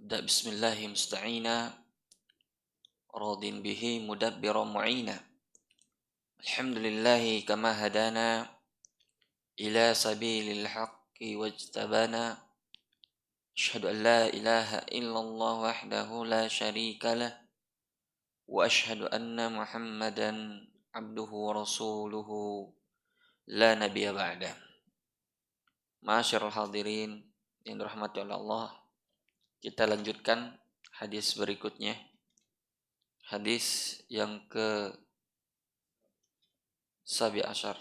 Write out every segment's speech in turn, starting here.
Abda bismillahi musta'ina radin bihi mudabbira mu'ina. Alhamdulillahi kama hadana ila sabilil haqqi wajtabana. Ashhadu an la ilaha illallah wahdahu la syarika lah wa ashhadu anna Muhammadan abduhu wa rasuluhu la nabiyya ba'da. Ma'asyiral hadirin yang dirahmati oleh Allah, kita lanjutkan hadis berikutnya. Hadis yang ke Sabi Asyar.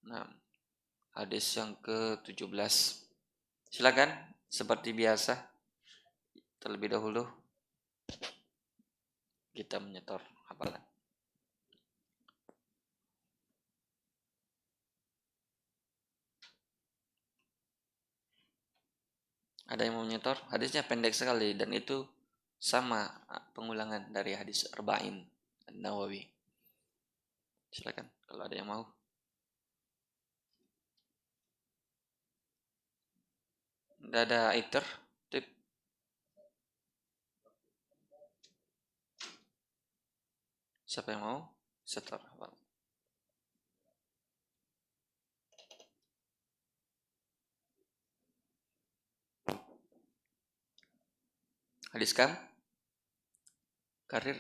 Nah, hadis yang ke-17. Silakan, seperti biasa, terlebih dahulu kita menyetor hafalan. Ada yang mau menyetor? Hadisnya pendek sekali dan itu sama pengulangan dari hadis Arba'in An-Nawawi. Silakan kalau ada yang mau. Tidak ada iter, tip. Siapa yang mau? Setor hafalan. Hadis kam? Karir?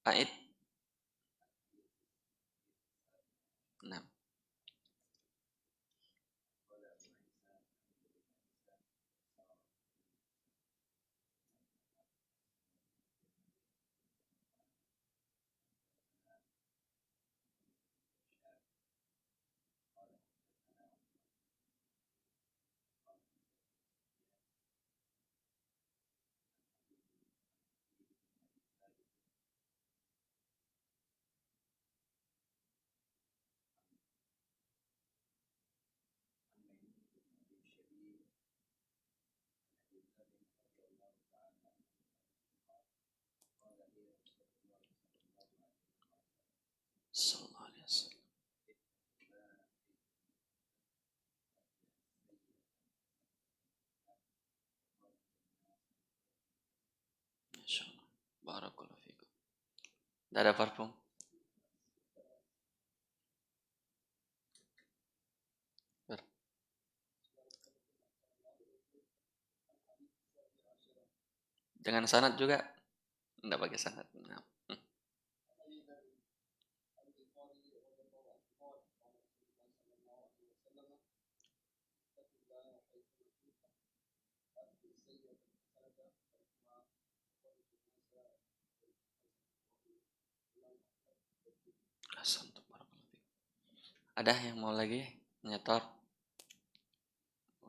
Ait? 6. Sallallahu alaihi wasallam. Masyaallah. Barakallahu fikum. Tidak ada parfum. Dengan sanad juga? Tidak pakai sanad. Nah. Ada yang mau lagi menyetor?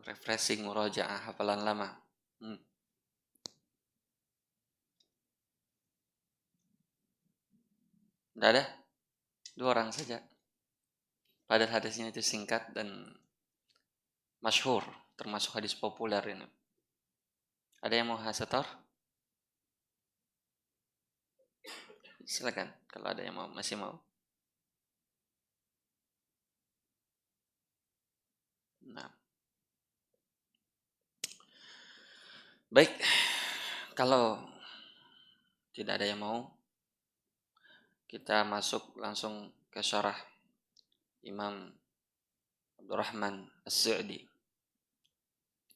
Refreshing murojaah hafalan lama. Tidak ada? 2 orang saja. Padahal hadisnya itu singkat dan masyhur, termasuk hadis populer ini. Ada yang mau setor? Silakan kalau ada yang mau, masih mau. Nah. Baik, kalau tidak ada yang mau, kita masuk langsung ke syarah Imam Abdurrahman As-Sa'di.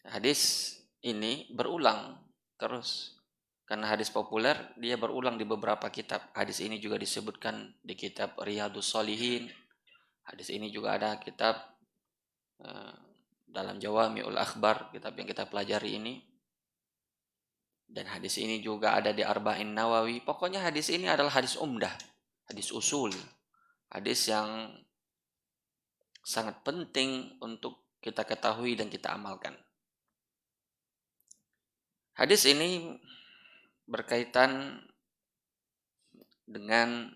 Hadis ini berulang terus. Karena hadis populer, dia berulang di beberapa kitab. Hadis ini juga disebutkan di kitab Riyadhus Shalihin. Hadis ini juga ada kitab dalam Jawami'ul Akhbar, kitab yang kita pelajari ini. Dan hadis ini juga ada di Arba'in Nawawi. Pokoknya hadis ini adalah hadis umdah, hadis usul. Hadis yang sangat penting untuk kita ketahui dan kita amalkan. Hadis ini berkaitan dengan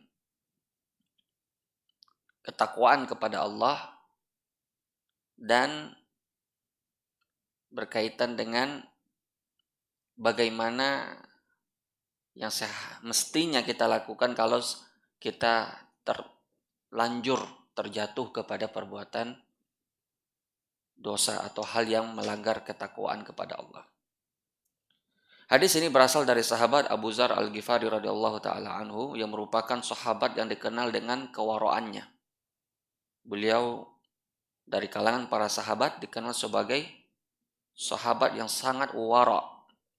ketakwaan kepada Allah dan berkaitan dengan bagaimana yang mestinya kita lakukan kalau kita terlanjur terjatuh kepada perbuatan dosa atau hal yang melanggar ketakwaan kepada Allah. Hadis ini berasal dari sahabat Abu Dzar Al-Ghifari radhiyallahu taala anhu yang merupakan sahabat yang dikenal dengan kewaraannya. Beliau dari kalangan para sahabat dikenal sebagai sahabat yang sangat wara.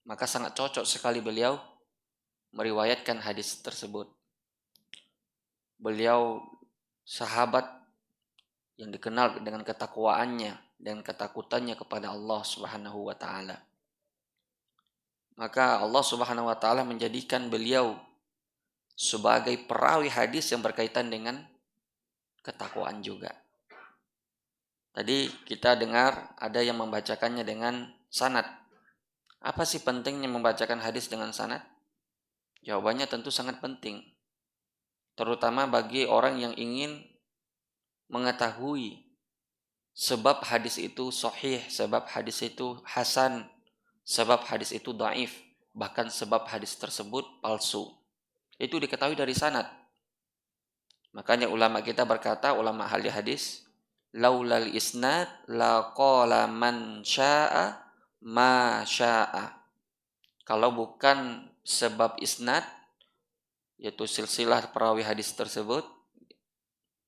Maka sangat cocok sekali beliau meriwayatkan hadis tersebut. Beliau sahabat yang dikenal dengan ketakwaannya dan ketakutannya kepada Allah Subhanahu wa taala. Maka Allah Subhanahu wa taala menjadikan beliau sebagai perawi hadis yang berkaitan dengan ketakwaan juga. Tadi kita dengar ada yang membacakannya dengan sanad. Apa sih pentingnya membacakan hadis dengan sanad? Jawabannya tentu sangat penting. Terutama bagi orang yang ingin mengetahui sebab hadis itu sahih, sebab hadis itu hasan, sebab hadis itu dhaif, bahkan sebab hadis tersebut palsu. Itu diketahui dari sanad. Makanya ulama kita berkata, ulama ahli hadis, laulal isnad la qala man syaa ma syaa. Kalau bukan sebab isnad, yaitu silsilah perawi hadis tersebut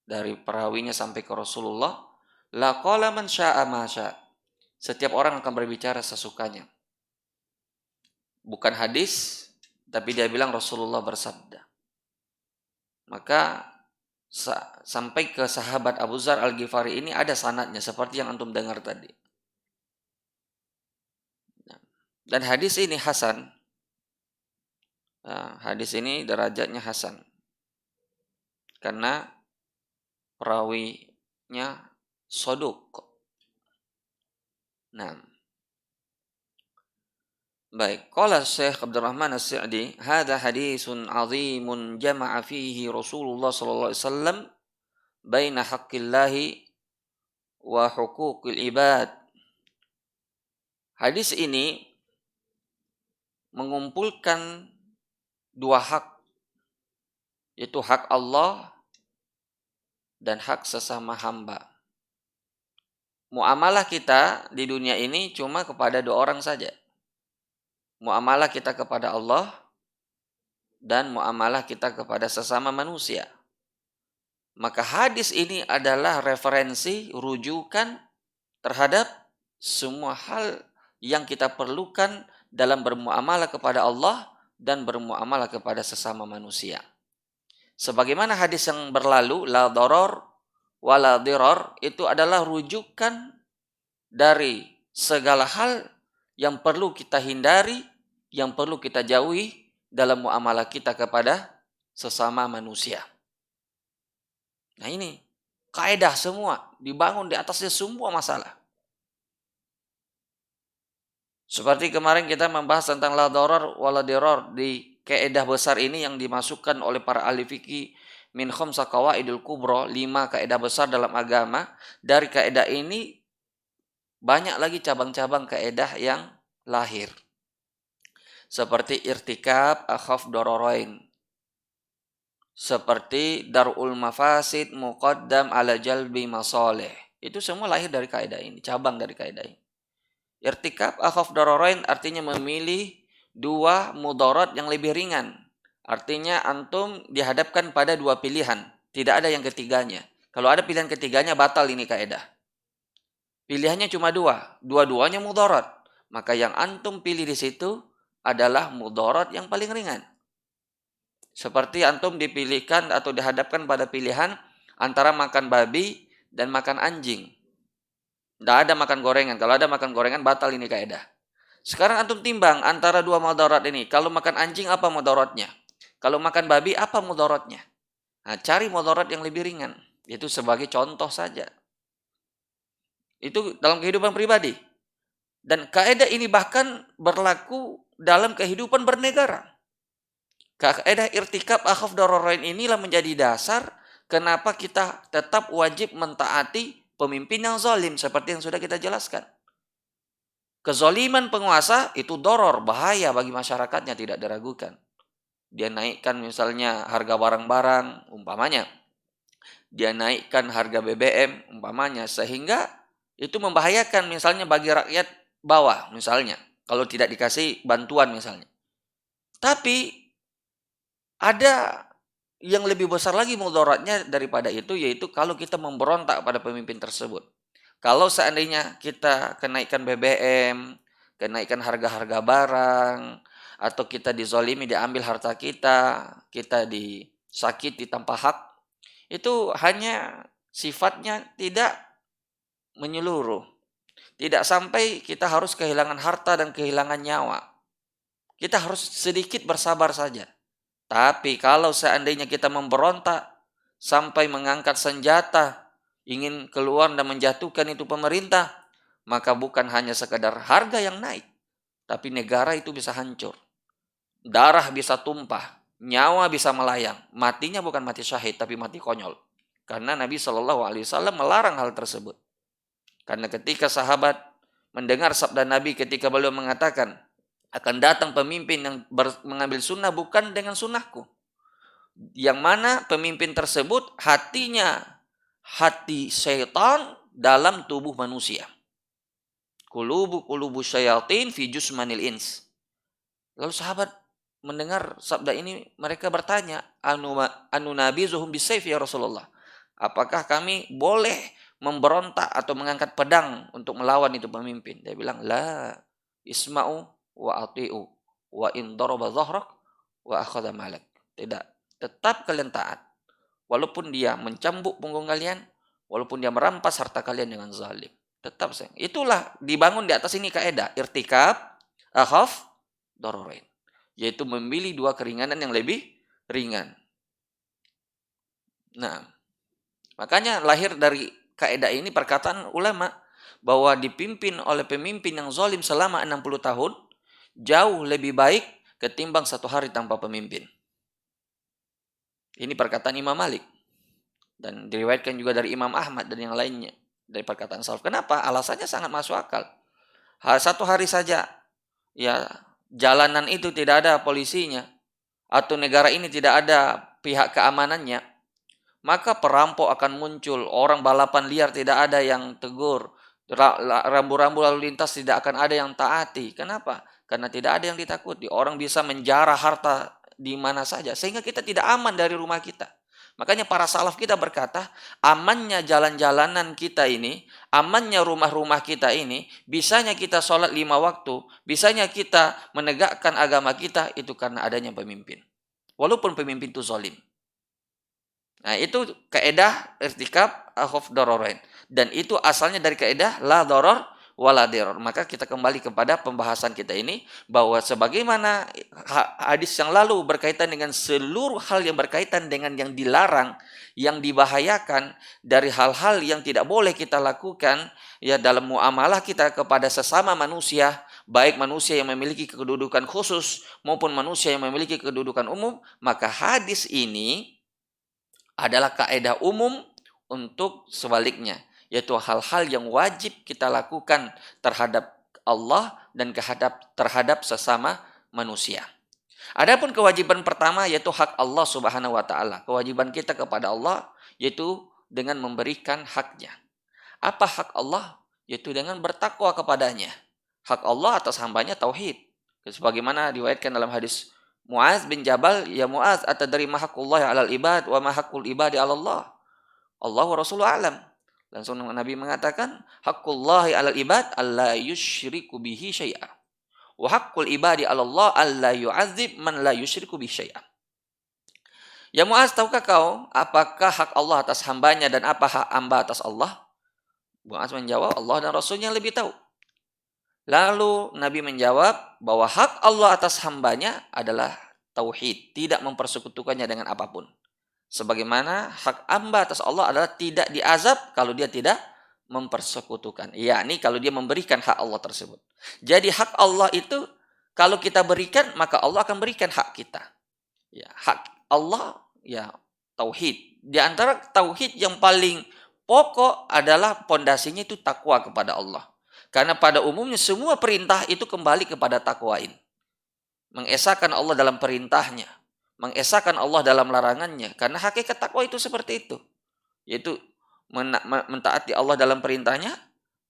dari perawinya sampai ke Rasulullah, la qala man syaa ma syaa. Setiap orang akan berbicara sesukanya. Bukan hadis, tapi dia bilang Rasulullah bersabda. Maka sampai ke sahabat Abu Dzar Al-Ghifari ini ada sanadnya seperti yang antum dengar tadi. Dan hadis ini hasan. Hadis ini derajatnya hasan. Karena perawinya soduk. Nah, baik. Qala Syekh Abdurrahman As-Sa'di, "Hadza hadisun 'azimun jama'a fihi Rasulullah sallallahu alaihi wasallam baina haqqillahi wa huquqil ibad." Hadis ini mengumpulkan dua hak, yaitu hak Allah dan hak sesama hamba. Muamalah kita di dunia ini cuma kepada dua orang saja. Muamalah kita kepada Allah dan muamalah kita kepada sesama manusia. Maka hadis ini adalah referensi, rujukan terhadap semua hal yang kita perlukan dalam bermuamalah kepada Allah dan bermuamalah kepada sesama manusia. Sebagaimana hadis yang berlalu, la darar wa la dirar, itu adalah rujukan dari segala hal yang perlu kita hindari, yang perlu kita jauhi dalam muamalah kita kepada sesama manusia. Nah ini, kaidah semua, dibangun di atasnya semua masalah. Seperti kemarin kita membahas tentang la darar wa la dirar di kaidah besar ini yang dimasukkan oleh para ahli fikih min khamsa qawaidul kubra, 5 kaidah besar dalam agama. Dari kaidah ini banyak lagi cabang-cabang kaidah yang lahir. Seperti irtikab akhaf dararain. Seperti darul mafasid muqaddam ala jalbi masalih. Itu semua lahir dari kaidah ini, cabang dari kaidah ini. Irtikab akhaf dararain artinya memilih dua mudarat yang lebih ringan. Artinya antum dihadapkan pada dua pilihan, tidak ada yang ketiganya. Kalau ada pilihan ketiganya batal ini kaidah. Pilihannya cuma dua, dua-duanya mudarat. Maka yang antum pilih di situ adalah mudarat yang paling ringan. Seperti antum dipilihkan atau dihadapkan pada pilihan antara makan babi dan makan anjing. Tidak ada makan gorengan. Kalau ada makan gorengan batal ini kaidah. Sekarang antum timbang antara dua mudarat ini. Kalau makan anjing apa mudaratnya? Kalau makan babi apa mudaratnya? Nah, cari mudarat yang lebih ringan. Itu sebagai contoh saja. Itu dalam kehidupan pribadi. Dan kaidah ini bahkan berlaku dalam kehidupan bernegara. Kaidah irtikab akhaf dararain inilah menjadi dasar kenapa kita tetap wajib mentaati pemimpin yang zalim seperti yang sudah kita jelaskan. Kezaliman penguasa itu doror, bahaya bagi masyarakatnya, tidak diragukan. Dia naikkan misalnya harga barang-barang, umpamanya. Dia naikkan harga BBM, umpamanya. Sehingga Itu membahayakan misalnya bagi rakyat bawah misalnya, kalau tidak dikasih bantuan misalnya. Tapi ada yang lebih besar lagi mudaratnya daripada itu, yaitu kalau kita memberontak pada pemimpin tersebut. Kalau seandainya kita kenaikan BBM, kenaikan harga-harga barang, atau kita dizolimi, diambil harta kita disakiti tanpa hak, itu hanya sifatnya tidak menyeluruh. Tidak sampai kita harus kehilangan harta dan kehilangan nyawa. Kita harus sedikit bersabar saja. Tapi kalau seandainya kita memberontak sampai mengangkat senjata, ingin keluar dan menjatuhkan itu pemerintah, maka bukan hanya sekadar harga yang naik, tapi negara itu bisa hancur. Darah bisa tumpah, nyawa bisa melayang. Matinya bukan mati syahid, tapi mati konyol. Karena Nabi Shallallahu Alaihi Wasallam melarang hal tersebut. Karena ketika sahabat mendengar sabda Nabi ketika beliau mengatakan, akan datang pemimpin yang mengambil sunnah bukan dengan sunnahku. Yang mana pemimpin tersebut hatinya hati syaitan dalam tubuh manusia. Kulubu syayatin fi jusmanil ins. Lalu sahabat mendengar sabda ini, mereka bertanya, anu nabi zuhum bisayf ya Rasulullah. Apakah kami boleh memberontak atau mengangkat pedang untuk melawan itu pemimpin? Dia bilang, la isma'u wa ati'u wa in daraba dhahrak wa akhadha malak. Tidak, tetap kalian taat. Walaupun dia mencambuk punggung kalian, walaupun dia merampas harta kalian dengan zalim. Tetap sayang. Itulah dibangun di atas ini kaidah irtikab akhaf dararain. Yaitu memilih dua keringanan yang lebih ringan. Nah, makanya lahir dari kaidah ini perkataan ulama bahwa dipimpin oleh pemimpin yang zalim selama 60 tahun jauh lebih baik ketimbang satu hari tanpa pemimpin. Ini perkataan Imam Malik. Dan diriwayatkan juga dari Imam Ahmad dan yang lainnya. Dari perkataan salaf. Kenapa? Alasannya sangat masuk akal. Satu hari saja, ya jalanan itu tidak ada polisinya, atau negara ini tidak ada pihak keamanannya, maka perampok akan muncul, orang balapan liar tidak ada yang tegur, rambu-rambu lalu lintas tidak akan ada yang taati. Kenapa? Karena tidak ada yang ditakuti. Orang bisa menjarah harta di mana saja, sehingga kita tidak aman dari rumah kita. Makanya para salaf kita berkata, amannya jalan-jalanan kita ini, amannya rumah-rumah kita ini, bisanya kita sholat 5 waktu, bisanya kita menegakkan agama kita, itu karena adanya pemimpin. Walaupun pemimpin itu zalim. Nah, itu kaidah irtikab akhaf dararain. Dan itu asalnya dari kaidah la darar wala dirar. Maka kita kembali kepada pembahasan kita ini, bahwa sebagaimana hadis yang lalu berkaitan dengan seluruh hal yang berkaitan dengan yang dilarang, yang dibahayakan, dari hal-hal yang tidak boleh kita lakukan ya dalam muamalah kita kepada sesama manusia, baik manusia yang memiliki kedudukan khusus maupun manusia yang memiliki kedudukan umum, maka hadis ini adalah kaidah umum untuk sebaliknya, yaitu hal-hal yang wajib kita lakukan terhadap Allah dan terhadap sesama manusia. Adapun kewajiban pertama yaitu hak Allah Subhanahu wa taala. Kewajiban kita kepada Allah yaitu dengan memberikan haknya. Apa hak Allah? Yaitu dengan bertakwa kepadanya. Hak Allah atas hambanya tauhid. Sebagaimana diriwayatkan dalam hadis Muaz bin Jabal, ya Muaz, atadri ma haqqullahi 'alal ibad wa ma haqqul ibadi 'ala Allah? Allah wa Rasuluhu a'lam. Langsung Nabi mengatakan, haqqullahi 'alal ibad alla yusyriku bihi syai'a. Wa haqqul ibadi 'ala Allah alla yu'adzib man la yusyriku bihi syai'a. Ya Muaz, tahukah kau apakah hak Allah atas hambanya dan apa hak hamba atas Allah? Muaz menjawab, Allah dan Rasulnya lebih tahu. Lalu Nabi menjawab bahwa hak Allah atas hambanya adalah tauhid, tidak mempersekutukannya dengan apapun. Sebagaimana hak hamba atas Allah adalah tidak diazab kalau dia tidak mempersekutukan. Yakni kalau dia memberikan hak Allah tersebut. Jadi hak Allah itu kalau kita berikan, maka Allah akan berikan hak kita. Ya, hak Allah ya tauhid. Di antara tauhid yang paling pokok adalah pondasinya itu takwa kepada Allah. Karena pada umumnya semua perintah itu kembali kepada takwa ini. Mengesahkan Allah dalam perintahnya. Mengesahkan Allah dalam larangannya. Karena hakikat takwa itu seperti itu. Yaitu mentaati Allah dalam perintahnya.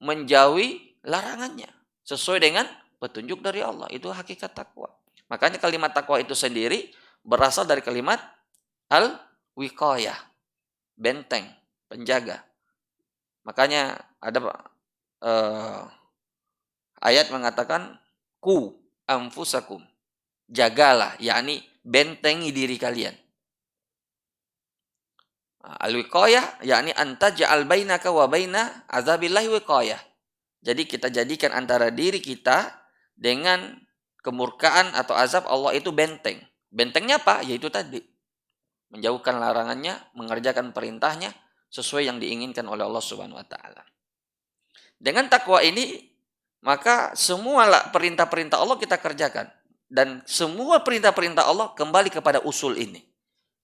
menjauhi larangannya sesuai dengan petunjuk dari Allah. Itu hakikat takwa. Makanya kalimat takwa itu sendiri berasal dari kalimat al-wiqayah, benteng, penjaga. Makanya ada ayat mengatakan ku anfusakum, jagalah, yakni bentengi diri kalian. Al-wiqayah yakni anta ja'al bainaka wa baina azabillahi wiqayah. Jadi kita jadikan antara diri kita dengan kemurkaan atau azab Allah itu benteng. Bentengnya apa? Yaitu tadi, menjauhkan larangannya, mengerjakan perintahnya sesuai yang diinginkan oleh Allah Subhanahu wa taala. Dengan takwa ini, maka semua perintah-perintah Allah kita kerjakan, dan semua perintah-perintah Allah kembali kepada usul ini.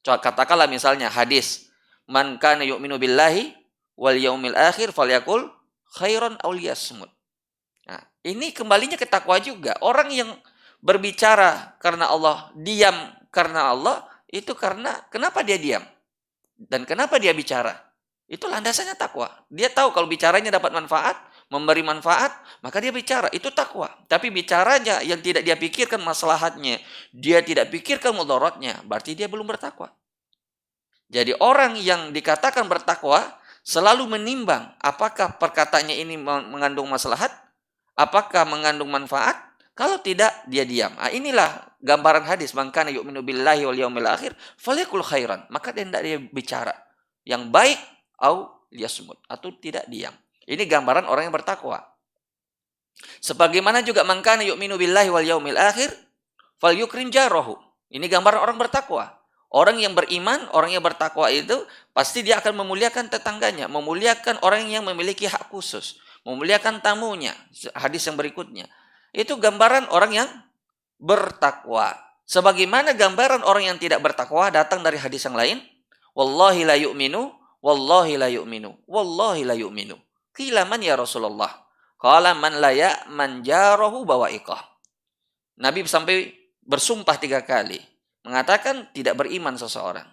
Katakanlah misalnya hadis, man kana yu'minu billahi wal yaumil akhir falyakul khairan aw liyasmut. Nah, ini kembalinya ke takwa juga. Orang yang berbicara karena Allah, diam karena Allah, itu karena kenapa dia diam? Dan kenapa dia bicara? Itu landasannya takwa. Dia tahu kalau bicaranya dapat manfaat, memberi manfaat, maka dia bicara. Itu takwa. Tapi bicaranya yang tidak dia pikirkan maslahatnya, dia tidak pikirkan mudaratnya, berarti dia belum bertakwa. Jadi orang yang dikatakan bertakwa selalu menimbang apakah perkataannya ini mengandung maslahat, apakah mengandung manfaat. Kalau tidak, dia diam. Nah, inilah gambaran hadis, man kana yu'minu billahi wal yaumil akhir falyakul khairan. Maka dia bicara yang baik au liyasmut, atau tidak diam. Ini gambaran orang yang bertakwa. Sebagaimana juga man kana yu'minu billahi wal yaumil akhir falyukrim jarahu. Ini gambaran orang bertakwa. Orang yang beriman, orang yang bertakwa itu pasti dia akan memuliakan tetangganya, memuliakan orang yang memiliki hak khusus, memuliakan tamunya. Hadis yang berikutnya. Itu gambaran orang yang bertakwa. Sebagaimana gambaran orang yang tidak bertakwa datang dari hadis yang lain, wallahi la yu'minu, wallahi la yu'minu, wallahi la yu'minu. Qila man ya Rasulullah? Qala man la ya'man jarahu bawa'iqah. Nabi sampai bersumpah 3 kali, mengatakan tidak beriman seseorang.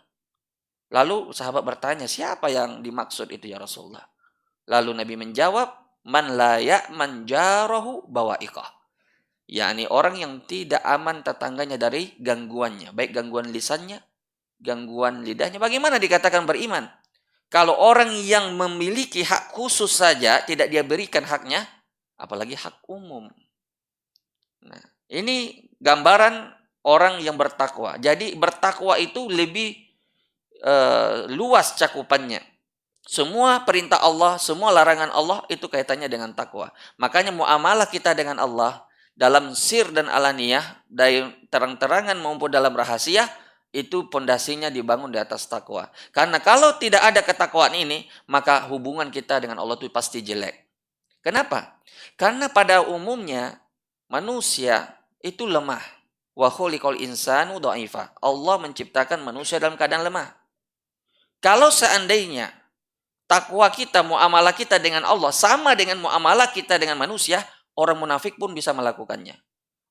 Lalu sahabat bertanya, siapa yang dimaksud itu ya Rasulullah? Lalu Nabi menjawab, man la ya'man jarahu bawa'iqah. yakni orang yang tidak aman tetangganya dari gangguannya, baik gangguan lisannya, gangguan lidahnya. Bagaimana dikatakan beriman? Kalau orang yang memiliki hak khusus saja tidak dia berikan haknya, apalagi hak umum. Nah, ini gambaran orang yang bertakwa. Jadi bertakwa itu lebih luas cakupannya. Semua perintah Allah, semua larangan Allah itu kaitannya dengan takwa. Makanya muamalah kita dengan Allah dalam sir dan alaniyah, dari terang-terangan maupun dalam rahasia, itu pondasinya dibangun di atas takwa. Karena kalau tidak ada ketakwaan ini, maka hubungan kita dengan Allah itu pasti jelek. Kenapa? Karena pada umumnya manusia itu lemah. Wa khuliqal insanu dha'ifa. Allah menciptakan manusia dalam keadaan lemah. Kalau seandainya takwa kita, muamalah kita dengan Allah sama dengan muamalah kita dengan manusia, orang munafik pun bisa melakukannya.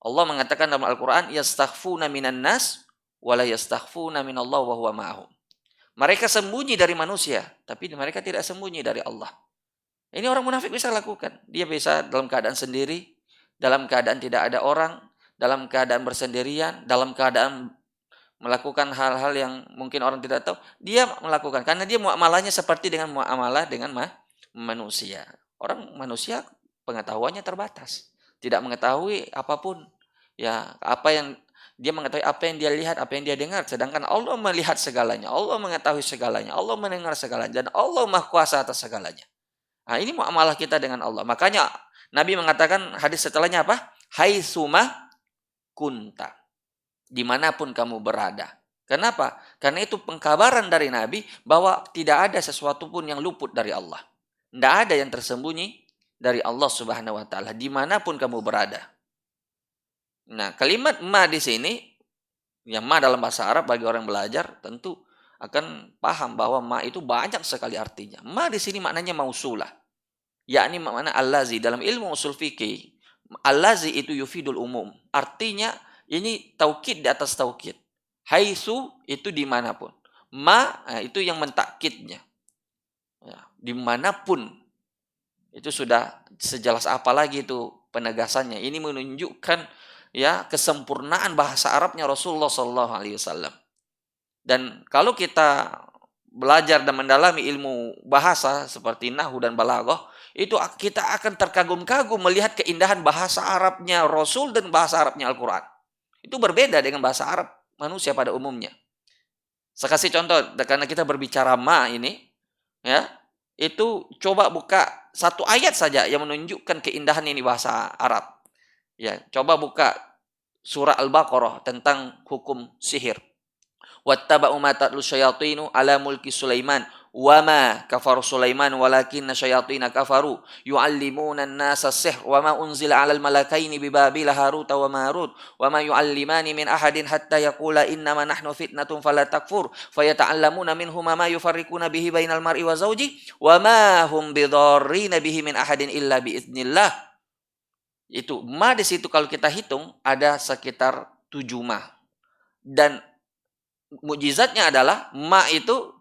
Allah mengatakan dalam Al-Quran, yastakhfuna minan nas, wala yastakhfuna minallah wa huwa ma'ahum. Mereka sembunyi dari manusia, tapi mereka tidak sembunyi dari Allah. Ini orang munafik bisa lakukan. Dia bisa dalam keadaan sendiri, dalam keadaan tidak ada orang, dalam keadaan bersendirian, dalam keadaan melakukan hal-hal yang mungkin orang tidak tahu, dia melakukan. Karena dia muamalahnya seperti dengan muamalah dengan manusia. Orang manusia pengetahuannya terbatas, tidak mengetahui apapun. Ya, apa yang dia mengetahui, apa yang dia lihat, apa yang dia dengar. Sedangkan Allah melihat segalanya, Allah mengetahui segalanya, Allah mendengar segalanya, dan Allah Maha Kuasa atas segalanya. Nah, ini muamalah kita dengan Allah. Makanya Nabi mengatakan hadis setelahnya apa? Haitsuma kunta. Dimanapun kamu berada. Kenapa? Karena itu pengkabaran dari Nabi bahwa tidak ada sesuatu pun yang luput dari Allah. Tidak ada yang tersembunyi dari Allah Subhanahu wa taala dimanapun kamu berada. Nah, kalimat ma di sini, yang ma dalam bahasa Arab bagi orang belajar tentu akan paham bahwa ma itu banyak sekali artinya. Ma di sini maknanya mausulah. Yakni makna allazi dalam ilmu usul fikih. Allazi itu yufidul umum. Artinya ini taukid di atas taukid. Haitsu itu dimanapun. Ma itu yang mentakkidnya. Ya, dimanapun. Itu sudah sejelas apa lagi itu penegasannya. Ini menunjukkan ya kesempurnaan bahasa Arabnya Rasulullah Shallallahu Alaihi Wasallam. Dan kalau kita belajar dan mendalami ilmu bahasa seperti nahwu dan balaghah, itu kita akan terkagum-kagum melihat keindahan bahasa Arabnya Rasul dan bahasa Arabnya Al-Quran. Itu berbeda dengan bahasa Arab manusia pada umumnya. Saya kasih contoh, karena kita berbicara ma ini, ya, itu coba buka satu ayat saja yang menunjukkan keindahan ini bahasa Arab. Ya, coba buka surah Al-Baqarah tentang hukum sihir. Wattaba'u ma tatlu syayatinu ala mulki Sulaiman wa ma kafaru Sulaiman walakinna syayatina kafaru yu'allimuna an-nasa sihr wa ma unzila 'alal malakaini bi Babila Harut wa Marut wa ma yu'allimani min ahadin hatta yaqula innama nahnu fitnatun fala takfur fayata'allamuna minhuma ma yufarriquna bihi bainal mar'i wa zawji wa ma hum bidarrina bihi min ahadin illa bi idznillah. Itu ma di situ kalau kita hitung ada sekitar 7 ma. Dan mukjizatnya adalah ma itu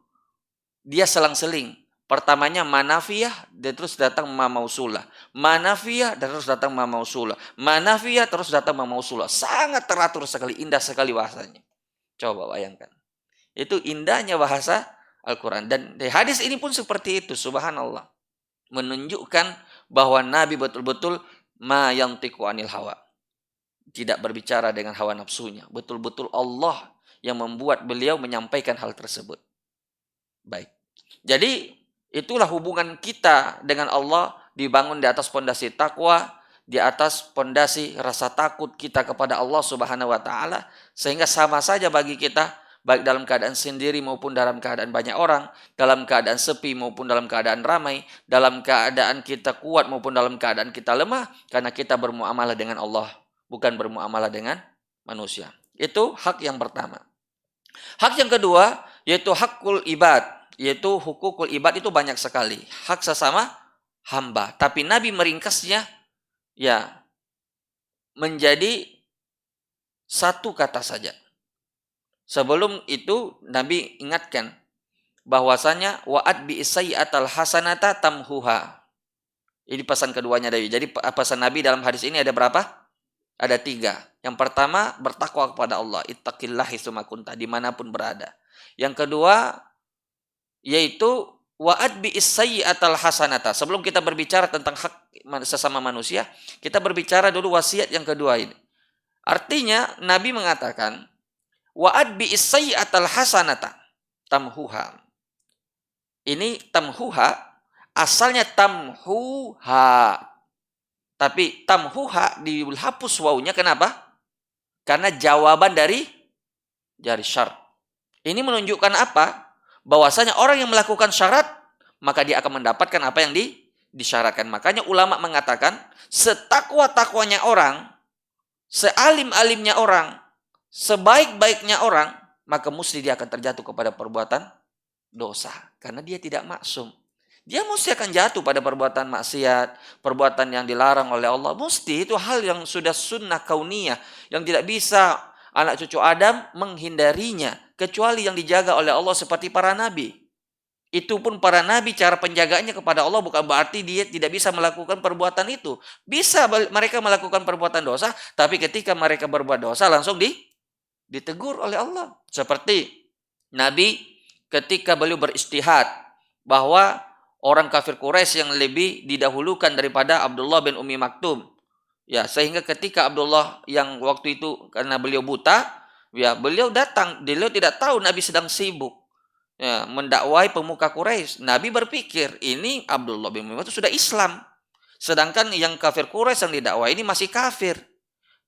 dia selang-seling. Pertamanya manafiyah, dan terus datang ma mausulah. Manafiyah, dan terus datang ma mausulah. Manafiyah, terus datang ma mausulah. Sangat teratur sekali, indah sekali bahasanya. Coba bayangkan. Itu indahnya bahasa Al-Quran. Dan di hadis ini pun seperti itu, subhanallah. Menunjukkan bahwa Nabi betul-betul ma yantiqu anil hawa. Tidak berbicara dengan hawa nafsunya. Betul-betul Allah yang membuat beliau menyampaikan hal tersebut. Baik. Jadi itulah hubungan kita dengan Allah dibangun di atas pondasi takwa, di atas pondasi rasa takut kita kepada Allah Subhanahu wa taala, sehingga sama saja bagi kita baik dalam keadaan sendiri maupun dalam keadaan banyak orang, dalam keadaan sepi maupun dalam keadaan ramai, dalam keadaan kita kuat maupun dalam keadaan kita lemah, karena kita bermuamalah dengan Allah, bukan bermuamalah dengan manusia. Itu hak yang pertama. Hak yang kedua yaitu hakul ibad, yaitu hukukul ibad itu banyak sekali. Hak sesama hamba. Tapi Nabi meringkasnya ya menjadi satu kata saja. Sebelum itu Nabi ingatkan bahwasanya wa'ad bi sayyi'atal hasanata tamhuha. Ini pesan keduanya Nabi. Jadi pesan Nabi dalam hadis ini ada berapa? Ada 3. Yang pertama, bertakwa kepada Allah. Ittaqillahi tsumma kunta, dimanapun berada. Yang kedua, yaitu wa'ad bi sayyi'atal hasanata. Sebelum kita berbicara tentang hak sesama manusia, kita berbicara dulu wasiat yang kedua ini. Artinya, Nabi mengatakan, wa'ad bi sayyi'atal hasanata tamhuha. Ini tamhuha, asalnya tamhuha. Tapi tamhuha dihapus wawunya, kenapa? Karena jawaban dari syarat. Ini menunjukkan apa? Bahwasanya orang yang melakukan syarat, maka dia akan mendapatkan apa yang disyaratkan. Makanya ulama mengatakan, setakwa-takwanya orang, sealim-alimnya orang, sebaik-baiknya orang, maka mesti dia akan terjatuh kepada perbuatan dosa. Karena dia tidak maksum. Dia mesti akan jatuh pada perbuatan maksiat, perbuatan yang dilarang oleh Allah. Mesti, itu hal yang sudah sunnah kauniyah, yang tidak bisa anak cucu Adam menghindarinya, kecuali yang dijaga oleh Allah seperti para nabi. Itu pun para nabi, cara penjagaannya kepada Allah bukan berarti dia tidak bisa melakukan perbuatan itu. Bisa mereka melakukan perbuatan dosa, tapi ketika mereka berbuat dosa langsung ditegur oleh Allah. Seperti Nabi ketika beliau beristihad bahwa orang kafir Quraisy yang lebih didahulukan daripada Abdullah bin Ummi Maktum. Ya, sehingga ketika Abdullah yang waktu itu karena beliau buta, ya beliau datang, beliau tidak tahu Nabi sedang sibuk ya, mendakwai pemuka Quraisy. Nabi berpikir, ini Abdullah bin Ummi Maktum sudah Islam. Sedangkan yang kafir Quraisy yang didakwai ini masih kafir.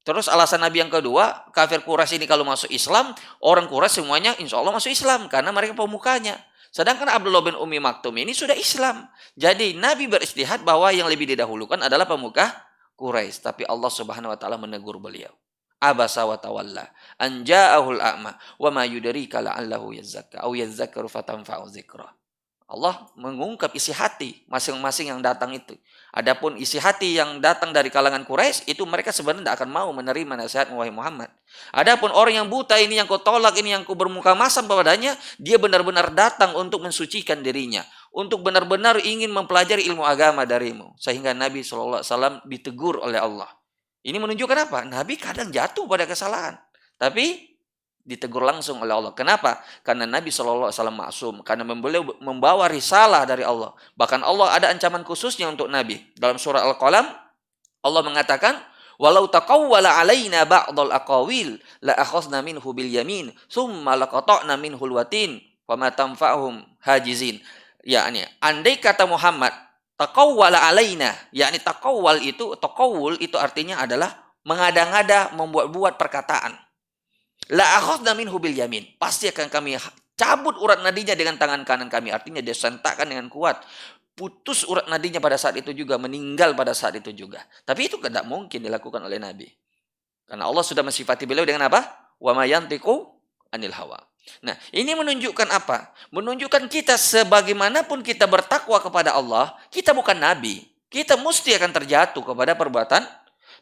Terus alasan Nabi yang kedua, kafir Quraisy ini kalau masuk Islam, orang Quraisy semuanya insya Allah masuk Islam karena mereka pemukanya. Sedangkan Abdullah bin Ummi Maktum ini sudah Islam. Jadi Nabi beristihad bahwa yang lebih didahulukan adalah pemuka Quraisy. Tapi Allah Subhanahu wa taala menegur beliau. Abasa wa tawalla an ja'ahul a'ma wa ma yudrika la'allahu yazzakka aw yadhakkaru fatanfa'u dzikra. Allah mengungkap isi hati masing-masing yang datang itu. Adapun isi hati yang datang dari kalangan Quraisy itu mereka sebenarnya tidak akan mau menerima nasihat wahai Muhammad. Adapun orang yang buta ini yang kau tolak, ini yang kau bermuka masam padanya, dia benar-benar datang untuk mensucikan dirinya, untuk benar-benar ingin mempelajari ilmu agama darimu. Sehingga Nabi SAW ditegur oleh Allah. Ini menunjukkan apa? Nabi kadang jatuh pada kesalahan. Tapi ditegur langsung oleh Allah. Kenapa? Karena Nabi SAW maksum. Karena beliau membawa risalah dari Allah. Bahkan Allah ada ancaman khususnya untuk Nabi. Dalam surah Al-Qalam, Allah mengatakan, walau taqawwala alaina ba'dal aqawil la akhadna minhu bil yamin thumma laqata'na minhu watin wa ma tanfa'uhum hajizin. Yakni andai kata Muhammad taqawwala alaina, yakni taqawwul itu artinya adalah mengada-ngada, membuat-buat perkataan. La akhadna minhu bil yamin, pasti akan kami cabut urat nadinya dengan tangan kanan kami, artinya dia sentakkan dengan kuat. Putus urat nadinya pada saat itu juga, meninggal pada saat itu juga. Tapi itu tidak mungkin dilakukan oleh Nabi. Karena Allah sudah mensifati beliau dengan apa? Wa ma yantiqu anil hawa. Nah, ini menunjukkan apa? Menunjukkan kita sebagaimanapun kita bertakwa kepada Allah, kita bukan Nabi. Kita mesti akan terjatuh kepada perbuatan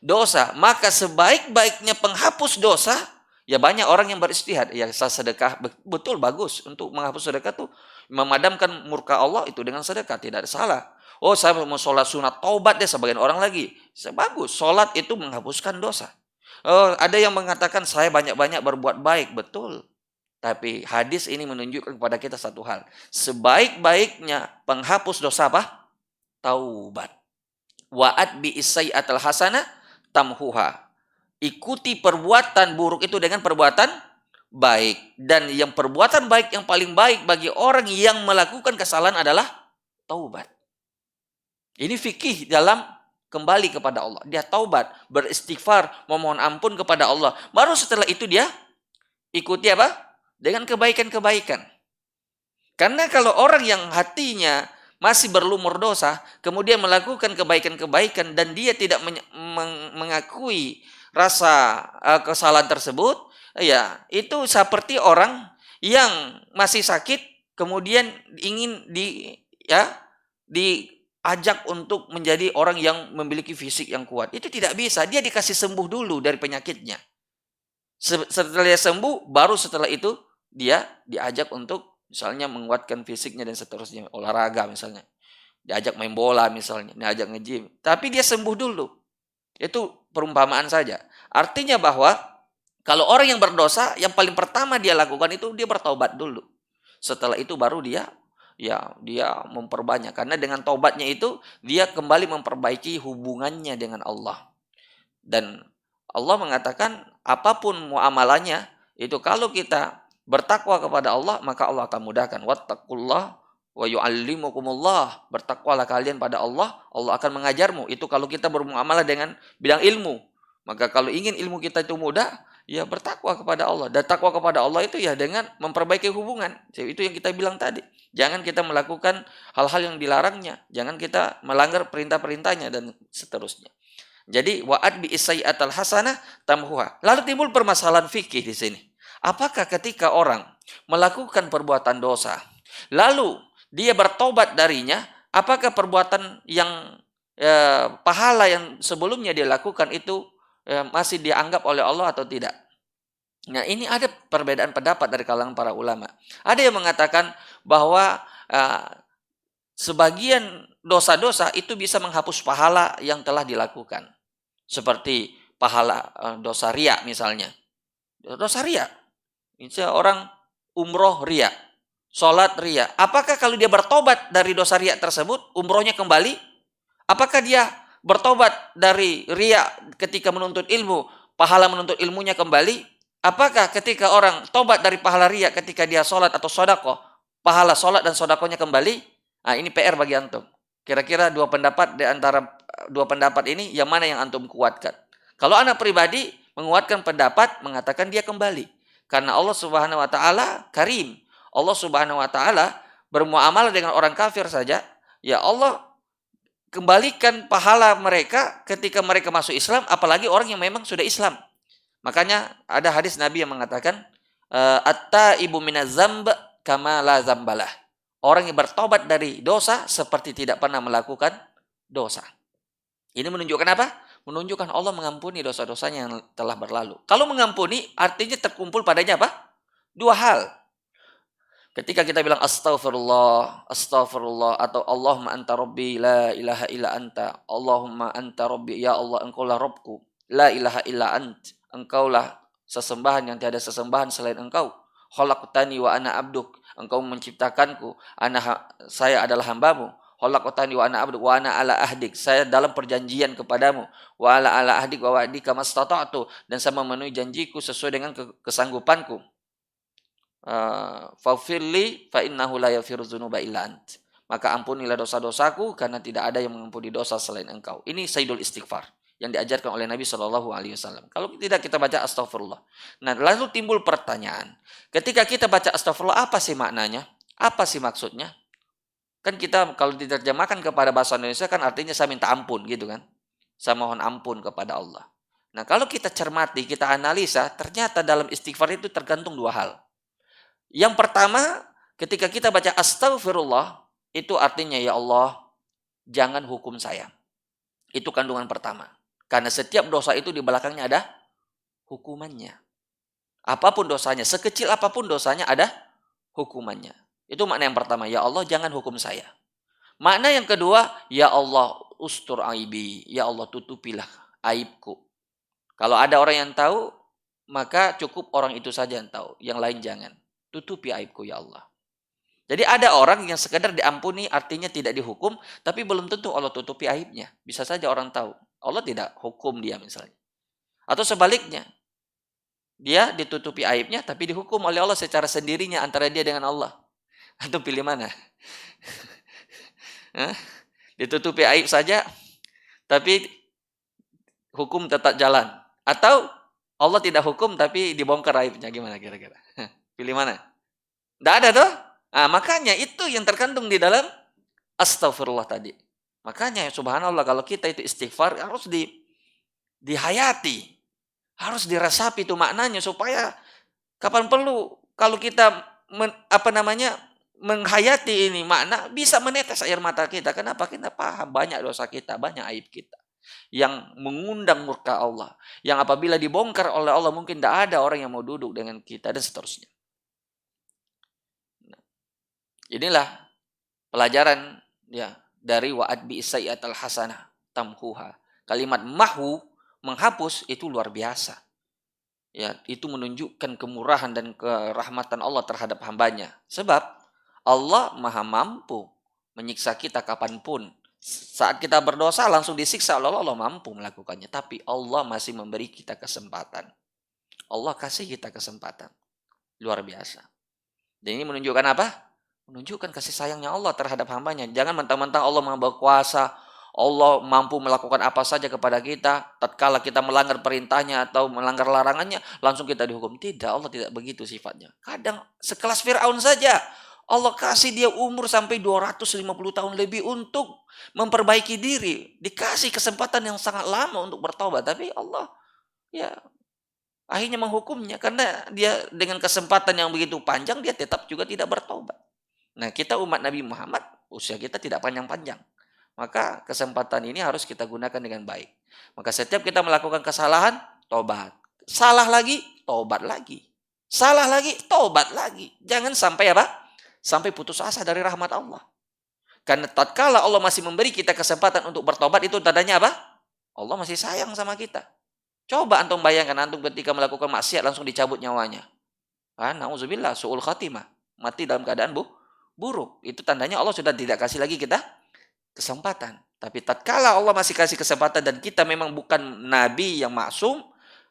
dosa. Maka sebaik-baiknya penghapus dosa, ya banyak orang yang beristihad. Ya sedekah, betul bagus. Untuk menghapus sedekah tuh memadamkan murka Allah itu dengan sedekah, tidak ada salah. Oh, saya mau sholat sunat taubat deh, sebagian orang lagi. Bagus, sholat itu menghapuskan dosa. Oh, ada yang mengatakan saya banyak-banyak berbuat baik, betul. Tapi hadis ini menunjukkan kepada kita satu hal. Sebaik-baiknya penghapus dosa apa? Taubat. Wa'ad bi isai'atal hasanah tamhuha. Ikuti perbuatan buruk itu dengan perbuatan baik. Dan yang perbuatan baik yang paling baik bagi orang yang melakukan kesalahan adalah taubat. Ini fikih dalam kembali kepada Allah. Dia taubat, beristighfar, memohon ampun kepada Allah. Baru setelah itu dia ikuti apa? Dengan kebaikan-kebaikan. Karena kalau orang yang hatinya masih berlumur dosa, kemudian melakukan kebaikan-kebaikan dan dia tidak mengakui rasa kesalahan tersebut, ya itu seperti orang yang masih sakit kemudian ingin diajak untuk menjadi orang yang memiliki fisik yang kuat. Itu tidak bisa, dia dikasih sembuh dulu dari penyakitnya. Setelah dia sembuh, baru setelah itu dia diajak untuk misalnya menguatkan fisiknya dan seterusnya, olahraga misalnya. Diajak main bola misalnya, diajak nge-gym. Tapi dia sembuh dulu. Itu perumpamaan saja. Artinya bahwa kalau orang yang berdosa, yang paling pertama dia lakukan itu dia bertaubat dulu. Setelah itu baru dia memperbanyak. Karena dengan taubatnya itu dia kembali memperbaiki hubungannya dengan Allah. Dan Allah mengatakan apapun muamalahnya itu kalau kita bertakwa kepada Allah, maka Allah akan mudahkan. Wattaqullah wa yu'allimukumullah. Bertakwalah kalian pada Allah, Allah akan mengajarmu. Itu kalau kita bermuamalah dengan bidang ilmu. Maka kalau ingin ilmu kita itu mudah, ya bertakwa kepada Allah. Dan takwa kepada Allah itu ya dengan memperbaiki hubungan. Itu yang kita bilang tadi. Jangan kita melakukan hal-hal yang dilarangnya. Jangan kita melanggar perintah-perintahnya dan seterusnya. Jadi wa'ad bi isai'atal hasanah tamhuha. Lalu timbul permasalahan fikih di sini. Apakah ketika orang melakukan perbuatan dosa, lalu dia bertobat darinya, apakah perbuatan yang pahala yang sebelumnya dia lakukan itu masih dianggap oleh Allah atau tidak? Nah, ini ada perbedaan pendapat dari kalangan para ulama. Ada yang mengatakan bahwa sebagian dosa-dosa itu bisa menghapus pahala yang telah dilakukan. Seperti pahala dosa riya misalnya. Dosa riya. Misalnya orang umroh riya, sholat riya. Apakah kalau dia bertobat dari dosa riya tersebut, umrohnya kembali? Apakah dia bertobat dari riya ketika menuntut ilmu, pahala menuntut ilmunya kembali? Apakah ketika orang tobat dari pahala riya ketika dia sholat atau sodako, pahala sholat dan sodakonya kembali? Nah, ini PR bagi antum. Kira-kira dua pendapat di antara dua pendapat ini, yang mana yang antum kuatkan? Kalau anak pribadi menguatkan pendapat, mengatakan dia kembali. Karena Allah Subhanahu wa Ta'ala Karim. Allah Subhanahu wa Ta'ala bermuamalah dengan orang kafir saja, ya Allah kembalikan pahala mereka ketika mereka masuk Islam, apalagi orang yang memang sudah Islam. Makanya ada hadis Nabi yang mengatakan, at-taibu minaz zamb kama la zambalah. Orang yang bertobat dari dosa seperti tidak pernah melakukan dosa. Ini menunjukkan apa? Menunjukkan Allah mengampuni dosa-dosanya yang telah berlalu. Kalau mengampuni, artinya terkumpul padanya apa? Dua hal. Ketika kita bilang astaghfirullah, astaghfirullah, atau Allahumma anta rabbi la ilaha illa anta, Allahumma anta rabbi, ya Allah engkaulah Rabbku, la ilaha illa ant, engkaulah sesembahan yang tiada sesembahan selain engkau. Khalaqtani wa ana abduk, engkau menciptakanku, saya adalah hambamu. Khalaqtani wa ana abduk wa ana ala ahdik, saya dalam perjanjian kepadamu. Wa ala ahdik wa wa'dika mastata'tu, dan saya memenuhi janjiku sesuai dengan kesanggupanku. Faghfirli fa innahu la yaghfiru dzunuba illa ant. Maka ampunilah dosa-dosaku karena tidak ada yang mengampuni dosa selain engkau. Ini sayyidul istighfar yang diajarkan oleh Nabi Shallallahu alaihi wasallam. Kalau tidak kita baca astagfirullah. Nah, lalu timbul pertanyaan. Ketika kita baca astagfirullah, apa sih maknanya? Apa sih maksudnya? Kan kita kalau diterjemahkan kepada bahasa Indonesia kan artinya saya minta ampun gitu kan. Saya mohon ampun kepada Allah. Nah, kalau kita cermati, kita analisa, ternyata dalam istighfar itu tergantung dua hal. Yang pertama, ketika kita baca astaghfirullah, itu artinya ya Allah, jangan hukum saya. Itu kandungan pertama. Karena setiap dosa itu di belakangnya ada hukumannya. Apapun dosanya, sekecil apapun dosanya ada hukumannya. Itu makna yang pertama, ya Allah jangan hukum saya. Makna yang kedua, ya Allah ustur aibi, ya Allah tutupilah aibku. Kalau ada orang yang tahu, maka cukup orang itu saja yang tahu, yang lain jangan. Tutupi aibku ya Allah. Jadi ada orang yang sekedar diampuni artinya tidak dihukum, tapi belum tentu Allah tutupi aibnya. Bisa saja orang tahu, Allah tidak hukum dia misalnya. Atau sebaliknya, dia ditutupi aibnya tapi dihukum oleh Allah secara sendirinya antara dia dengan Allah. Atau pilih mana? Ditutupi aib saja, tapi hukum tetap jalan. Atau Allah tidak hukum tapi dibongkar aibnya, gimana kira-kira? Pilih mana? Tidak ada tuh. Nah, makanya itu yang terkandung di dalam astagfirullah tadi. Makanya subhanallah kalau kita itu istighfar harus dihayati. Harus diresapi itu maknanya supaya kapan perlu kalau kita menghayati ini makna bisa menetes air mata kita. Kenapa? Kita paham banyak dosa kita, banyak aib kita yang mengundang murka Allah. Yang apabila dibongkar oleh Allah mungkin tidak ada orang yang mau duduk dengan kita dan seterusnya. Inilah pelajaran ya dari wa'ad bi sayyi'atal hasanah tamhuha. Kalimat mahu, menghapus itu luar biasa. Ya, itu menunjukkan kemurahan dan kerahmatan Allah terhadap hambanya. Sebab Allah Maha mampu menyiksa kita kapanpun. Saat kita berdosa langsung disiksa oleh Allah, Allah mampu melakukannya. Tapi Allah masih memberi kita kesempatan. Allah kasih kita kesempatan. Luar biasa. Dan ini menunjukkan apa? Menunjukkan kasih sayangnya Allah terhadap hambanya. Jangan mentang-mentang Allah Maha berkuasa, Allah mampu melakukan apa saja kepada kita. Tatkala kita melanggar perintahnya atau melanggar larangannya, langsung kita dihukum. Tidak, Allah tidak begitu sifatnya. Kadang sekelas Fir'aun saja, Allah kasih dia umur sampai 250 tahun lebih untuk memperbaiki diri. Dikasih kesempatan yang sangat lama untuk bertobat. Tapi Allah ya akhirnya menghukumnya. Karena dia dengan kesempatan yang begitu panjang, dia tetap juga tidak bertobat. Nah, kita umat Nabi Muhammad, usia kita tidak panjang-panjang. Maka kesempatan ini harus kita gunakan dengan baik. Maka setiap kita melakukan kesalahan, tobat. Salah lagi, tobat lagi. Salah lagi, tobat lagi. Jangan sampai apa? Sampai putus asa dari rahmat Allah. Karena tatkala Allah masih memberi kita kesempatan untuk bertobat, itu tandanya apa? Allah masih sayang sama kita. Coba antum bayangkan, antum ketika melakukan maksiat langsung dicabut nyawanya. Na'udzubillah, su'ul khatimah. Mati dalam keadaan buruk. Itu tandanya Allah sudah tidak kasih lagi kita kesempatan. Tapi tatkala Allah masih kasih kesempatan dan kita memang bukan nabi yang maksum,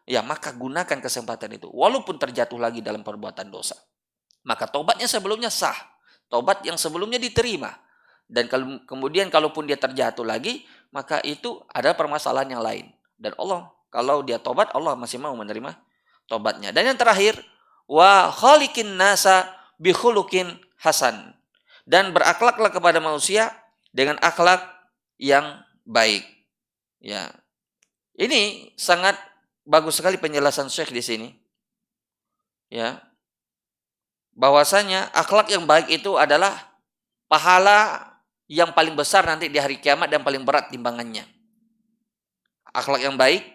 ya maka gunakan kesempatan itu. Walaupun terjatuh lagi dalam perbuatan dosa. Maka tobatnya sebelumnya sah. Tobat yang sebelumnya diterima. Dan kemudian kalaupun dia terjatuh lagi, maka itu ada permasalahan yang lain. Dan Allah, kalau dia tobat, Allah masih mau menerima tobatnya. Dan yang terakhir, wa khaliqin nasa bi khuluqin hasan. Dan berakhlaklah kepada manusia dengan akhlak yang baik. Ya. Ini sangat bagus sekali penjelasan Syekh di sini. Ya. Bahwasanya akhlak yang baik itu adalah pahala yang paling besar nanti di hari kiamat dan paling berat timbangannya. Akhlak yang baik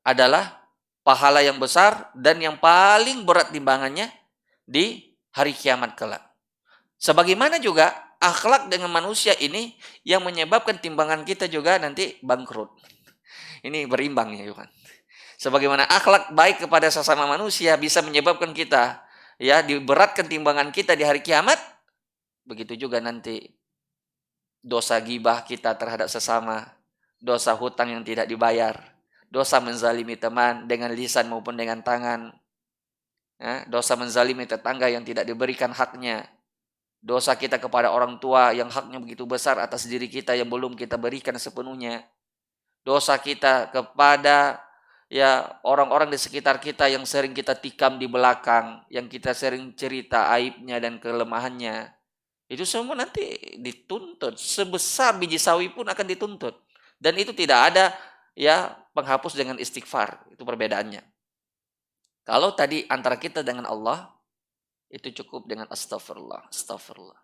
adalah pahala yang besar dan yang paling berat timbangannya di hari kiamat kelak. Sebagaimana juga akhlak dengan manusia ini yang menyebabkan timbangan kita juga nanti bangkrut. Ini berimbang ya Yohan. Sebagaimana akhlak baik kepada sesama manusia bisa menyebabkan kita ya diberatkan timbangan kita di hari kiamat, begitu juga nanti dosa gibah kita terhadap sesama, dosa hutang yang tidak dibayar, dosa menzalimi teman dengan lisan maupun dengan tangan, ya, dosa menzalimi tetangga yang tidak diberikan haknya, dosa kita kepada orang tua yang haknya begitu besar atas diri kita yang belum kita berikan sepenuhnya, dosa kita kepada ya orang-orang di sekitar kita yang sering kita tikam di belakang, yang kita sering cerita aibnya dan kelemahannya. Itu semua nanti dituntut. Sebesar biji sawi pun akan dituntut. Dan itu tidak ada ya penghapus dengan istighfar. Itu perbedaannya. Kalau tadi antara kita dengan Allah, itu cukup dengan astagfirullah. Astagfirullah.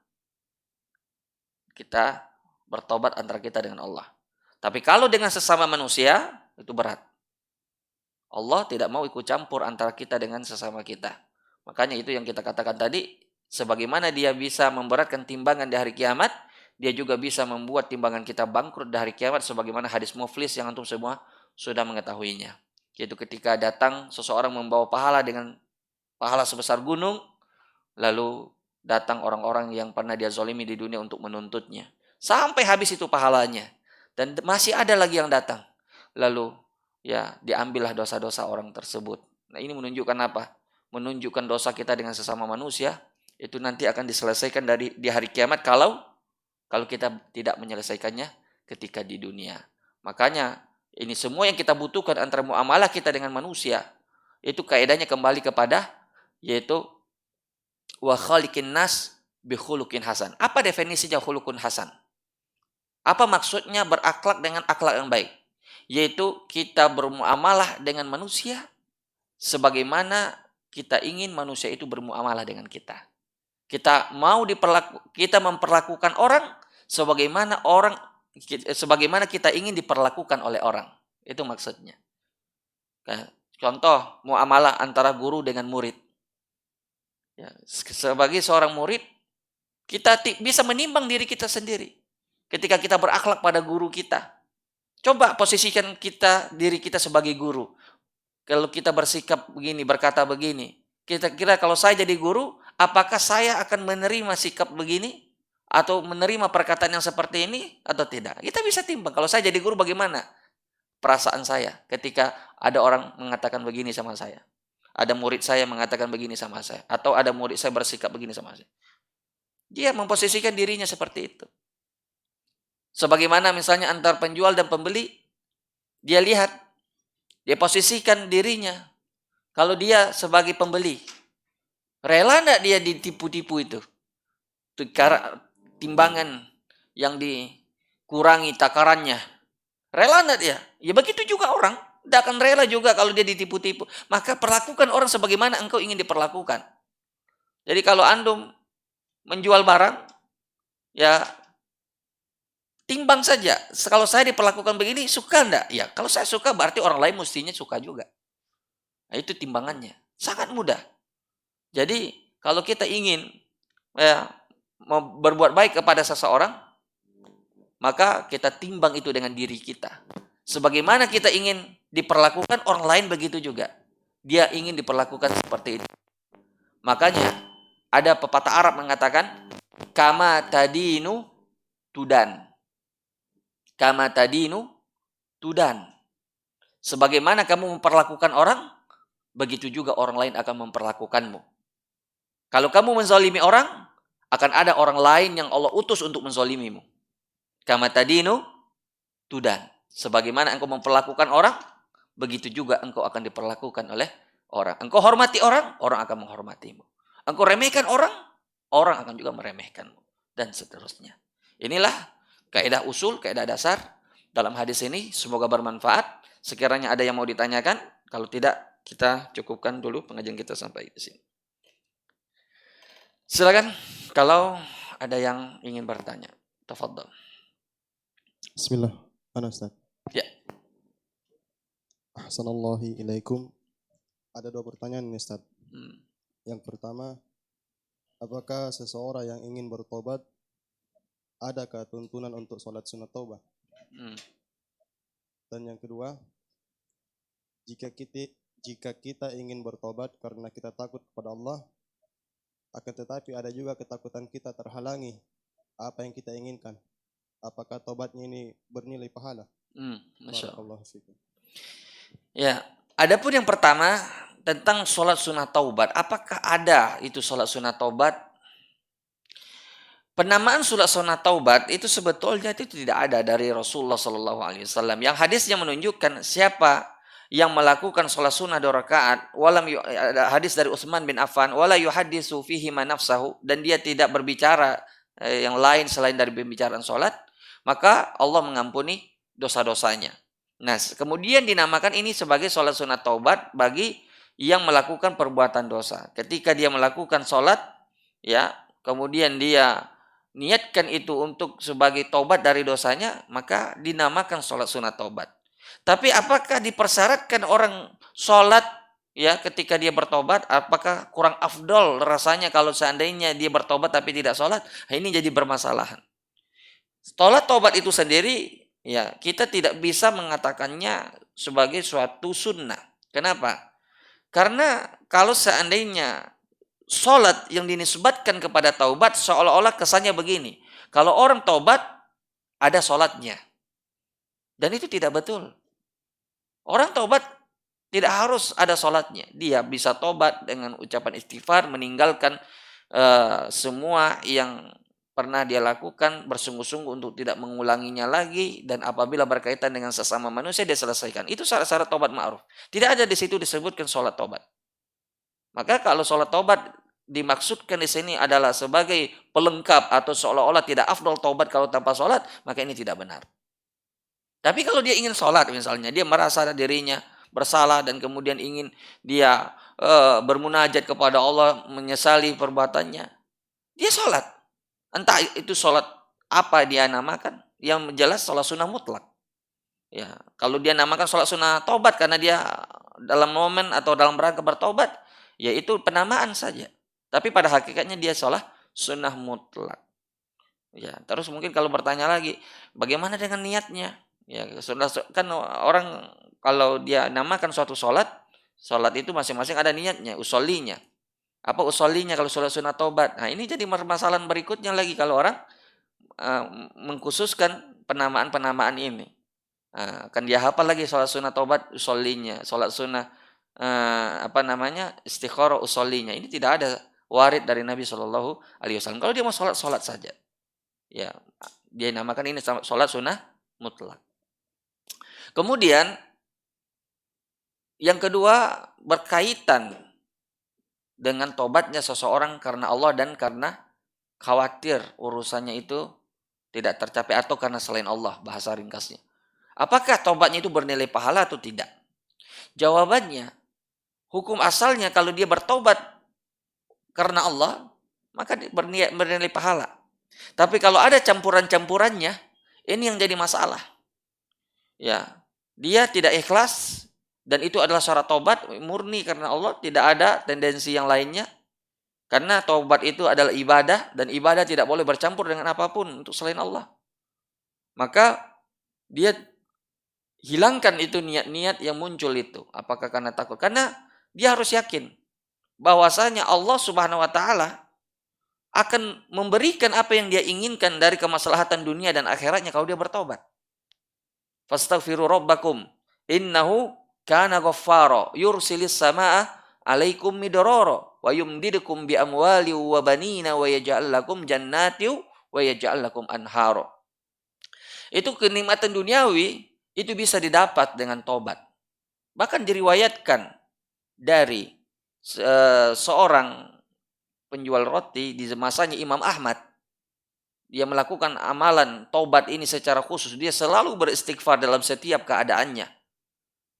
Kita bertobat antara kita dengan Allah. Tapi kalau dengan sesama manusia, itu berat. Allah tidak mau ikut campur antara kita dengan sesama kita. Makanya itu yang kita katakan tadi, sebagaimana dia bisa memberatkan timbangan di hari kiamat, dia juga bisa membuat timbangan kita bangkrut di hari kiamat, sebagaimana hadis muflis yang antum semua sudah mengetahuinya. Yaitu ketika datang seseorang membawa pahala dengan pahala sebesar gunung, lalu datang orang-orang yang pernah dia zalimi di dunia untuk menuntutnya. Sampai habis itu pahalanya. Dan masih ada lagi yang datang. Lalu ya diambillah dosa-dosa orang tersebut. Nah ini menunjukkan apa? Menunjukkan dosa kita dengan sesama manusia itu nanti akan diselesaikan di hari kiamat kalau kita tidak menyelesaikannya ketika di dunia. Makanya ini semua yang kita butuhkan antara muamalah kita dengan manusia itu kaidahnya kembali kepada yaitu wa khaliqin nas bi khuluqin hasan. Apa definisinya khuluqun hasan? Apa maksudnya berakhlak dengan akhlak yang baik? Yaitu kita bermuamalah dengan manusia sebagaimana kita ingin manusia itu bermuamalah dengan kita. Kita memperlakukan orang sebagaimana kita ingin diperlakukan oleh orang. Itu maksudnya. Contoh muamalah antara guru dengan murid. Ya, sebagai seorang murid, kita bisa menimbang diri kita sendiri. Ketika kita berakhlak pada guru kita, coba posisikan diri kita sebagai guru. Kalau kita bersikap begini, berkata begini, kita kira kalau saya jadi guru, apakah saya akan menerima sikap begini? Atau menerima perkataan yang seperti ini? Atau tidak? Kita bisa timbang, kalau saya jadi guru bagaimana perasaan saya ketika ada orang mengatakan begini sama saya. Ada murid saya mengatakan begini sama saya. Atau ada murid saya bersikap begini sama saya. Dia memposisikan dirinya seperti itu. Sebagaimana misalnya antar penjual dan pembeli, dia lihat, dia posisikan dirinya. Kalau dia sebagai pembeli, rela enggak dia ditipu-tipu itu? Timbangan yang dikurangi takarannya. Rela enggak dia? Ya begitu juga orang. Tidak akan rela juga kalau dia ditipu-tipu. Maka perlakukan orang sebagaimana engkau ingin diperlakukan. Jadi kalau antum menjual barang, ya timbang saja. Kalau saya diperlakukan begini, suka enggak? Ya, kalau saya suka berarti orang lain mestinya suka juga. Nah, itu timbangannya. Sangat mudah. Jadi, kalau kita ingin ya, berbuat baik kepada seseorang, maka kita timbang itu dengan diri kita. Sebagaimana kita ingin diperlakukan, orang lain begitu juga. Dia ingin diperlakukan seperti itu. Makanya, ada pepatah Arab mengatakan, kama tadinu tudan. Kama tadinu tudan. Sebagaimana kamu memperlakukan orang, begitu juga orang lain akan memperlakukanmu. Kalau kamu menzalimi orang, akan ada orang lain yang Allah utus untuk menzalimimu. Kama tadinu tudan. Sebagaimana engkau memperlakukan orang, begitu juga engkau akan diperlakukan oleh orang. Engkau hormati orang, orang akan menghormatimu. Engkau remehkan orang, orang akan juga meremehkanmu. Dan seterusnya. Inilah kaidah usul, kaidah dasar dalam hadis ini. Semoga bermanfaat. Sekiranya ada yang mau ditanyakan, kalau tidak kita cukupkan dulu pengajian kita sampai di sini. Silakan kalau ada yang ingin bertanya. Tafadhol. Bismillah, ana Ustaz. Ya. Ahsanallahi ilaikum. Ada 2 pertanyaan nih Ustaz. Hmm. Yang pertama, apakah seseorang yang ingin bertobat adakah tuntunan untuk sholat sunat taubat? Hmm. Dan yang kedua, jika kita ingin bertobat karena kita takut kepada Allah, akan tetapi ada juga ketakutan kita terhalangi apa yang kita inginkan, apakah tobatnya ini bernilai pahala? Masya Allah. Barakallahu fikum. Ya, adapun yang pertama tentang sholat sunat taubat, apakah ada itu sholat sunat taubat? Penamaan sholat sunat taubat itu sebetulnya itu tidak ada dari Rasulullah Shallallahu Alaihi Wasallam. Yang hadisnya menunjukkan siapa yang melakukan sholat sunat 2 rakaat, ada hadis dari Utsman bin Affan, wala yuhaddisu fihi ma nafsahu, dan dia tidak berbicara yang lain selain dari pembicaraan sholat, maka Allah mengampuni dosa-dosanya. Nah, kemudian dinamakan ini sebagai sholat sunat taubat bagi yang melakukan perbuatan dosa. Ketika dia melakukan sholat, ya, kemudian dia niatkan itu untuk sebagai taubat dari dosanya, maka dinamakan sholat sunat taubat. Tapi apakah dipersyaratkan orang sholat ya ketika dia bertobat? Apakah kurang afdol rasanya kalau seandainya dia bertobat tapi tidak sholat? Nah, ini jadi bermasalahan. Sholat taubat itu sendiri ya kita tidak bisa mengatakannya sebagai suatu sunnah. Kenapa? Karena kalau seandainya sholat yang dinisbatkan kepada taubat seolah-olah kesannya begini. Kalau orang taubat ada sholatnya. Dan itu tidak betul. Orang taubat tidak harus ada sholatnya. Dia bisa taubat dengan ucapan istighfar, meninggalkan semua yang pernah dia lakukan, bersungguh-sungguh untuk tidak mengulanginya lagi, dan apabila berkaitan dengan sesama manusia dia selesaikan. Itu syarat-syarat taubat ma'ruf. Tidak ada di situ disebutkan sholat taubat. Maka kalau sholat taubat dimaksudkan di sini adalah sebagai pelengkap atau seolah-olah tidak afdol taubat kalau tanpa sholat, maka ini tidak benar. Tapi kalau dia ingin sholat misalnya, dia merasa dirinya bersalah dan kemudian ingin dia bermunajat kepada Allah, menyesali perbuatannya, dia sholat. Entah itu sholat apa dia namakan, yang jelas sholat sunnah mutlak. Ya, kalau dia namakan sholat sunnah taubat karena dia dalam momen atau dalam rangka bertaubat, yaitu penamaan saja. Tapi pada hakikatnya dia sholat sunnah mutlak. Ya, terus mungkin kalau bertanya lagi, bagaimana dengan niatnya? Ya, kan orang kalau dia namakan suatu sholat itu masing-masing ada niatnya, usollinya. Apa usollinya kalau sholat sunnah taubat? Nah, ini jadi permasalahan berikutnya lagi kalau orang mengkhususkan penamaan-penamaan ini. Kan dia hafal lagi sholat sunnah taubat usollinya, sholat sunnah istikharah usollinya. Ini tidak ada warid dari Nabi Shallallahu Alaihi Wasallam. Kalau dia mau sholat saja, ya dia namakan ini sholat sunnah mutlak. Kemudian yang kedua berkaitan dengan tobatnya seseorang karena Allah dan karena khawatir urusannya itu tidak tercapai atau karena selain Allah, bahasa ringkasnya. Apakah tobatnya itu bernilai pahala atau tidak? Jawabannya, hukum asalnya kalau dia bertobat karena Allah, maka bernilai pahala. Tapi kalau ada campuran-campurannya, ini yang jadi masalah. Ya, dia tidak ikhlas dan itu adalah syarat tobat murni karena Allah, tidak ada tendensi yang lainnya. Karena tobat itu adalah ibadah dan ibadah tidak boleh bercampur dengan apapun untuk selain Allah. Maka dia hilangkan itu niat-niat yang muncul itu. Apakah karena takut? Karena dia harus yakin bahwasanya Allah Subhanahu wa taala akan memberikan apa yang dia inginkan dari kemaslahatan dunia dan akhiratnya kalau dia bertobat. Fastaghfiru rabbakum innahu kana ghaffara yursilis samaa alaikum midrara wa yumdidukum bi amwali wa banina wa yaj'al lakum jannati wa yaj'al lakum anhara. Itu kenikmatan duniawi itu bisa didapat dengan tobat. Bahkan diriwayatkan dari seorang penjual roti di masanya Imam Ahmad. Dia melakukan amalan tobat ini secara khusus. Dia selalu beristighfar dalam setiap keadaannya.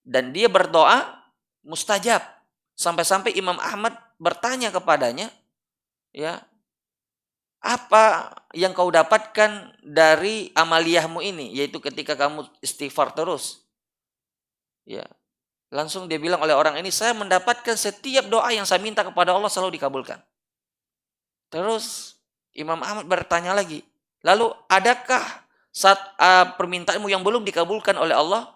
Dan dia berdoa mustajab. Sampai-sampai Imam Ahmad bertanya kepadanya, ya, apa yang kau dapatkan dari amaliyahmu ini? Yaitu ketika kamu istighfar terus. Ya, langsung dia bilang oleh orang ini, saya mendapatkan setiap doa yang saya minta kepada Allah selalu dikabulkan. Terus Imam Ahmad bertanya lagi, lalu adakah permintaanmu yang belum dikabulkan oleh Allah?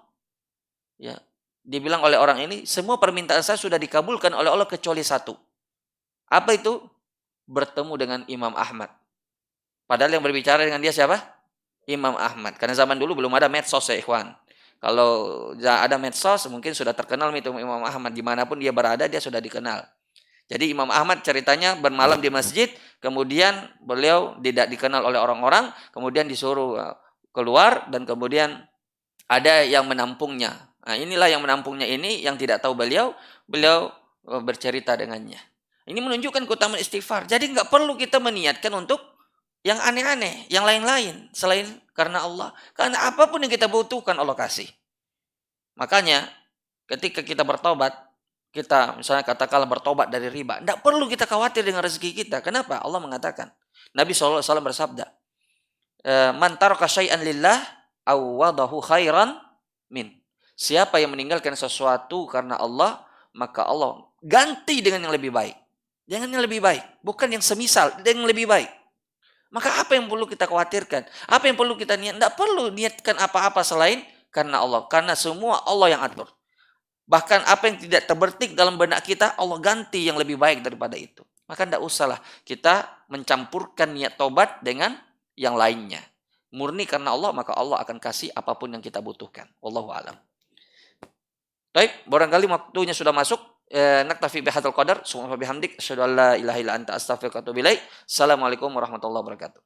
Ya, dibilang oleh orang ini, semua permintaan saya sudah dikabulkan oleh Allah kecuali satu. Apa itu? Bertemu dengan Imam Ahmad. Padahal yang berbicara dengan dia siapa? Imam Ahmad. Karena zaman dulu belum ada medsos ya ikhwan. Kalau ada medsos mungkin sudah terkenal itu Imam Ahmad. Dimanapun dia berada dia sudah dikenal. Jadi Imam Ahmad ceritanya bermalam di masjid, kemudian beliau tidak dikenal oleh orang-orang, kemudian disuruh keluar dan kemudian ada yang menampungnya. Nah, inilah yang menampungnya ini yang tidak tahu beliau bercerita dengannya. Ini menunjukkan keutamaan istighfar. Jadi nggak perlu kita meniatkan untuk yang aneh-aneh, yang lain-lain selain karena Allah. Karena apapun yang kita butuhkan Allah kasih. Makanya ketika kita bertobat, kita misalnya katakanlah bertobat dari riba, tidak perlu kita khawatir dengan rezeki kita. Kenapa? Allah mengatakan, Nabi SAW bersabda, man taraka syai'an lillah awwadahu khairan min. Siapa yang meninggalkan sesuatu karena Allah, maka Allah ganti dengan yang lebih baik. Dengan yang lebih baik, bukan yang semisal, dengan yang lebih baik. Maka apa yang perlu kita khawatirkan? Apa yang perlu kita niat? Tidak perlu niatkan apa-apa selain karena Allah. Karena semua Allah yang atur. Bahkan apa yang tidak terbertik dalam benak kita, Allah ganti yang lebih baik daripada itu. Maka tidak usahlah kita mencampurkan niat tobat dengan yang lainnya. Murni karena Allah, maka Allah akan kasih apapun yang kita butuhkan. Wallahu a'lam. Baik, barangkali waktunya sudah masuk. Naktafi bihadzal qadar. Subhanallah bihamdik. Asyhadu an la ilaha illa anta astaghfiruka wa atubu ilaik. Assalamualaikum warahmatullahi wabarakatuh.